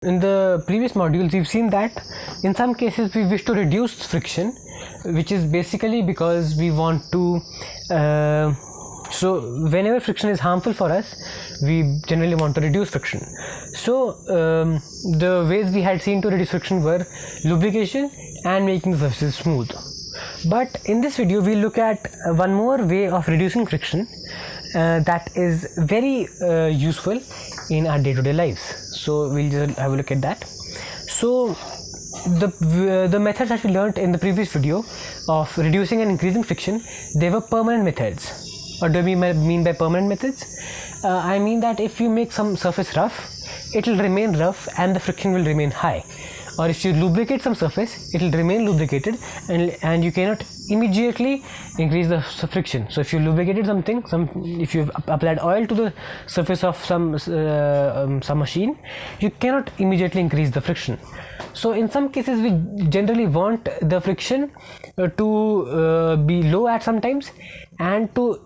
In the previous modules, we've seen that in some cases we wish to reduce friction, which is basically because we want to so whenever friction is harmful for us, we generally want to reduce friction. So the ways we had seen to reduce friction were lubrication and making the surfaces smooth. But in this video we'll look at one more way of reducing friction that is very useful in our day-to-day lives. So we'll just have a look at that. So the methods that we learned in the previous video of reducing and increasing friction, they were permanent methods. What do we mean by permanent methods? I mean that if you make some surface rough, it will remain rough and the friction will remain high. Or if you lubricate some surface, it will remain lubricated and you cannot immediately increase the friction. So if you lubricated something, if you've applied oil to the surface of some machine, you cannot immediately increase the friction. So in some cases we generally want the friction to be low at some times and to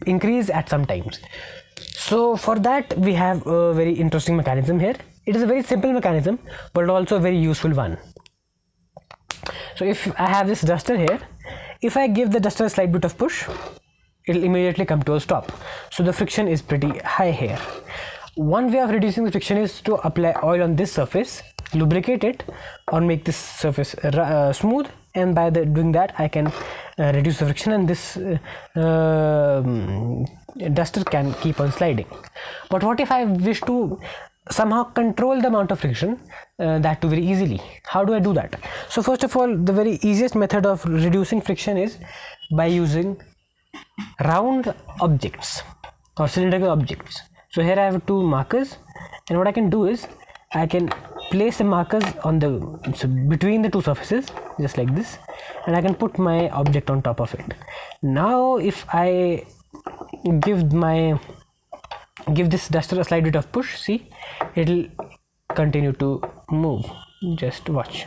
increase at some times. So for that we have a very interesting mechanism here. It is a very simple mechanism but also a very useful one. So if I have this duster here, if I give the duster a slight bit of push, it will immediately come to a stop. So the friction is pretty high here. One way of reducing the friction is to apply oil on this surface, lubricate it or make this surface smooth, and by doing that I can reduce the friction and this duster can keep on sliding. But what if I wish to somehow control the amount of friction, that too very easily? How do I do that? So first of all, the very easiest method of reducing friction is by using round objects or cylindrical objects. So here I have two markers, and what I can do is I can place the markers on between the two surfaces just like this, and I can put my object on top of it. Now if I give this duster a slight bit of push, see, it will continue to move. Just watch.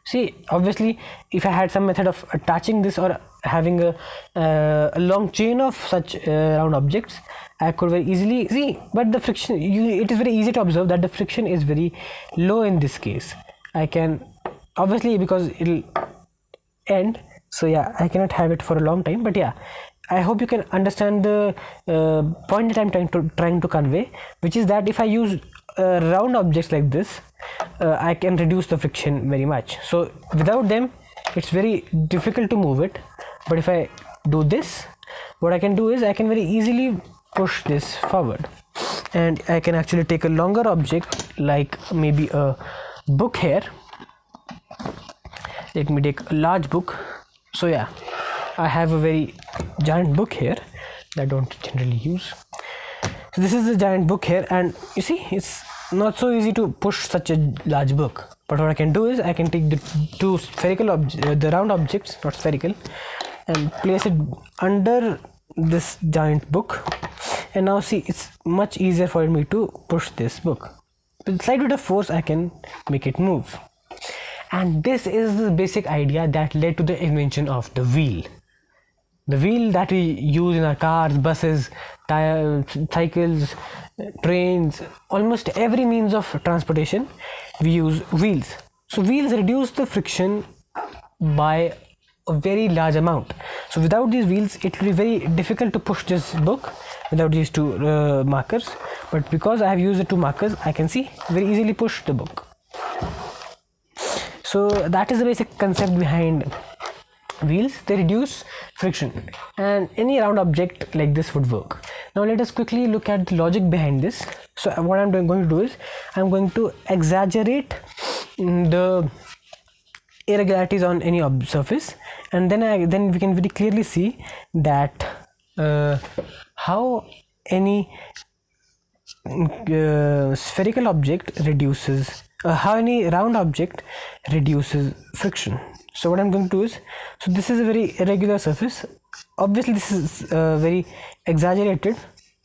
See, obviously if I had some method of attaching this or having a long chain of such round objects, I could very easily see, but the friction, it is very easy to observe that the friction is very low in this case. I can, obviously because it will end, so yeah, I cannot have it for a long time, but yeah, I hope you can understand the point that I'm trying to convey, which is that if I use round objects like this, I can reduce the friction very much. So without them it's very difficult to move it, but if I do this, what I can do is I can very easily push this forward, and I can actually take a longer object like maybe a book here. Let me take a large book. So yeah, I have a very giant book here that I don't generally use. So this is the giant book here, and you see it's not so easy to push such a large book. But what I can do is I can take the two spherical the round objects, not spherical, and place it under this giant book, and now see, it's much easier for me to push this book. With a slight bit of force I can make it move. And this is the basic idea that led to the invention of the wheel. The wheel that we use in our cars, buses, cycles, trains, almost every means of transportation, we use wheels. So wheels reduce the friction by a very large amount. So without these wheels it will be very difficult to push this book without these two markers, but because I have used the two markers, I can see very easily push the book. So that is the basic concept behind wheels. They reduce friction, and any round object like this would work. Now let us quickly look at the logic behind this. So what I'm going to do is I'm going to exaggerate the irregularities on any surface, and then we can very clearly see that how any spherical object reduces how any round object reduces friction. So what I'm going to do is, so this is a very irregular surface. Obviously this is very exaggerated,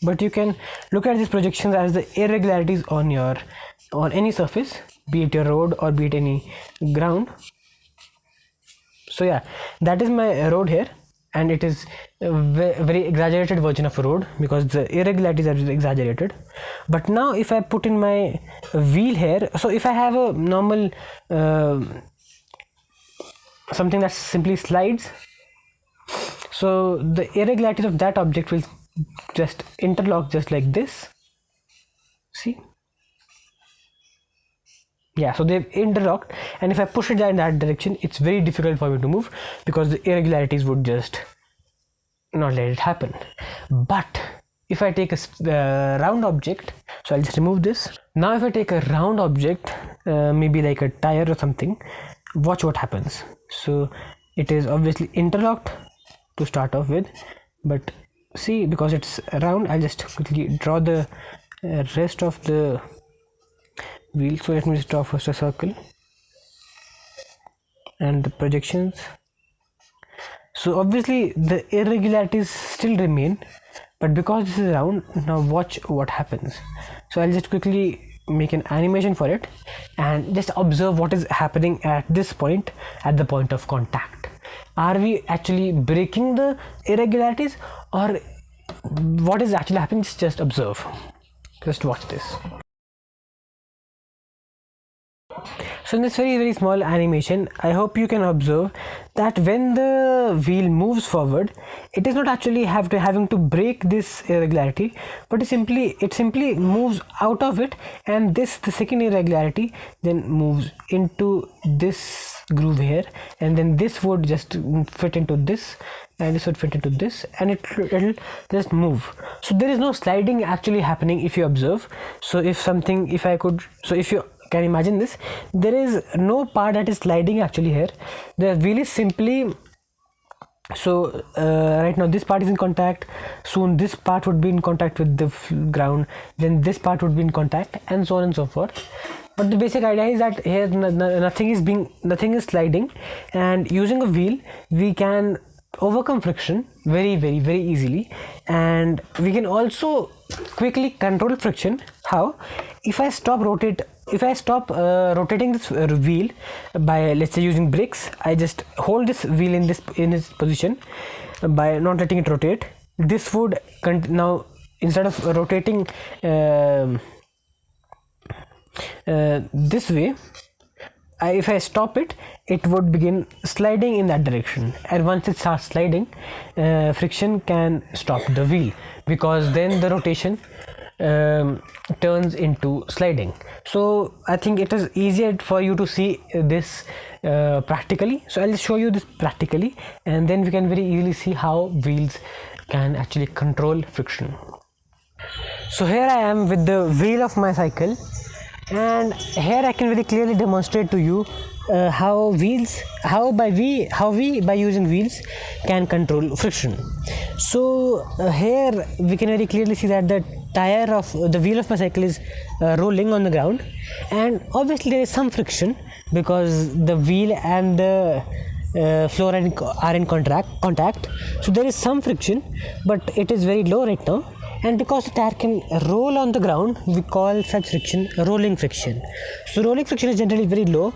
but you can look at these projections as the irregularities on any surface, be it your road or be it any ground. So yeah, that is my road here, and it is a very exaggerated version of a road because the irregularities are exaggerated. But now if I put in my wheel here, so if I have a normal something that simply slides, so the irregularities of that object will just interlock just like this. See? Yeah, so they've interlocked, and if I push it in that direction, it's very difficult for me to move because the irregularities would just not let it happen. But if I take a round object, so I'll just remove this. Now if I take a round object, maybe like a tire or something, watch what happens. So it is obviously interlocked to start off with, but see, because it's round, I'll just quickly draw the rest of the wheel. So let me just draw first a circle and the projections. So obviously the irregularities still remain, but because this is round, now watch what happens. So I'll just quickly make an animation for it and just observe what is happening at this point, at the point of contact. Are we actually breaking the irregularities, or what is actually happening? Just observe. Just watch this. So in this very small animation, I hope you can observe that when the wheel moves forward, it is not actually having to break this irregularity, but it simply moves out of it, and the second irregularity then moves into this groove here, and then this would just fit into this, and this would fit into this, and it'll just move. So there is no sliding actually happening if you observe. So if you can imagine this, there is no part that is sliding actually here. The wheel is simply, so right now this part is in contact, soon this part would be in contact with the ground, then this part would be in contact, and so on and so forth. But the basic idea is that here nothing is sliding, and using a wheel we can overcome friction very easily, and we can also quickly control friction. How? If I stop rotating this wheel by, let's say, using brakes, I just hold this wheel in this position by not letting it rotate. This would now, instead of rotating this way, if I stop it, it would begin sliding in that direction, and once it starts sliding, friction can stop the wheel, because then the rotation turns into sliding. So I think it is easier for you to see this practically. So I'll show you this practically, and then we can very easily see how wheels can actually control friction. So here I am with the wheel of my cycle, and here I can very clearly demonstrate to you how we by using wheels can control friction. So here we can very clearly see that the tire of the wheel of my cycle is rolling on the ground, and obviously there is some friction because the wheel and the floor are in contact. So there is some friction, but it is very low right now. And because the tire can roll on the ground, we call such friction rolling friction. So rolling friction is generally very low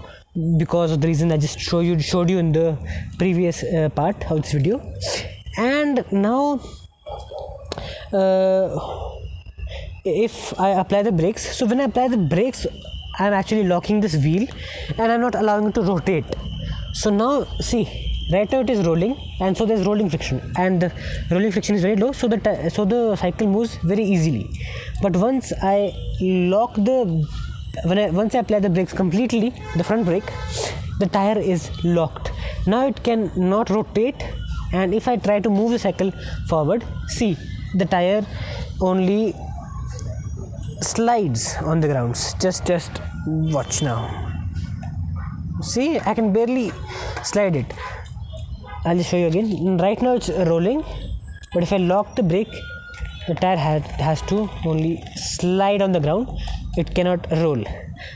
because of the reason I just showed you in the previous part of this video. And now if I apply the brakes, so when I apply the brakes, I'm actually locking this wheel and I'm not allowing it to rotate. So now see, right now it is rolling, and so there's rolling friction, and the rolling friction is very low, so the cycle moves very easily. But once I once I apply the brakes completely, the front brake, the tire is locked. Now it can not rotate, and if I try to move the cycle forward, see, the tire only slides on the ground. Just watch now. See, I can barely slide it. I'll just show you again. Right now it's rolling, but if I lock the brake, the tire has to only slide on the ground. It cannot roll.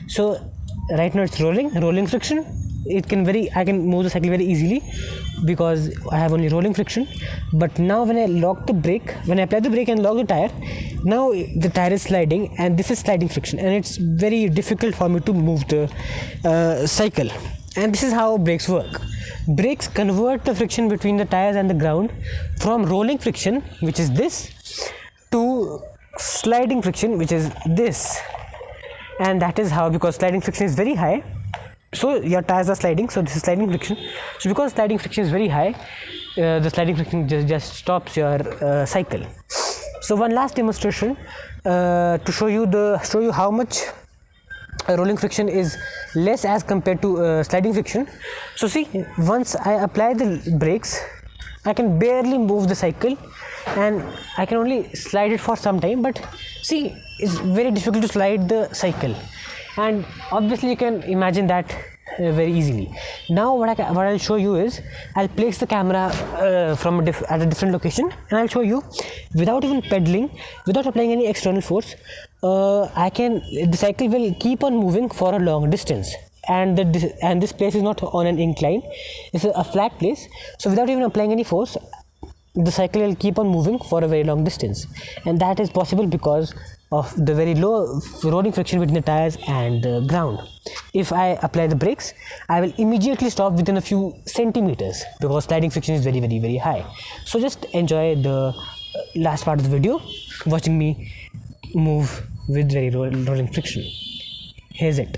So right now it's rolling friction. I can move the cycle very easily because I have only rolling friction. But now when I apply the brake and lock the tire, now the tire is sliding, and this is sliding friction, and it's very difficult for me to move the cycle. And this is how brakes work. Brakes convert the friction between the tires and the ground from rolling friction, which is this, to sliding friction, which is this. And that is how, because sliding friction is very high, so your tires are sliding, so this is sliding friction. So because sliding friction is very high, the sliding friction just stops your cycle. So one last demonstration to show you how much rolling friction is less as compared to sliding friction. So see, once I apply the brakes, I can barely move the cycle and I can only slide it for some time, but see, it's very difficult to slide the cycle, and obviously you can imagine that very easily. Now what I'll show you is, I'll place the camera at a different location, and I'll show you, without even pedaling, without applying any external force, the cycle will keep on moving for a long distance. And this place is not on an incline, it's a flat place, so without even applying any force, the cycle will keep on moving for a very long distance. And that is possible because of the very low rolling friction between the tires and the ground. If I apply the brakes, I will immediately stop within a few centimeters, because sliding friction is very, very, very high. So just enjoy the last part of the video, watching me move with very rolling friction. Here's it.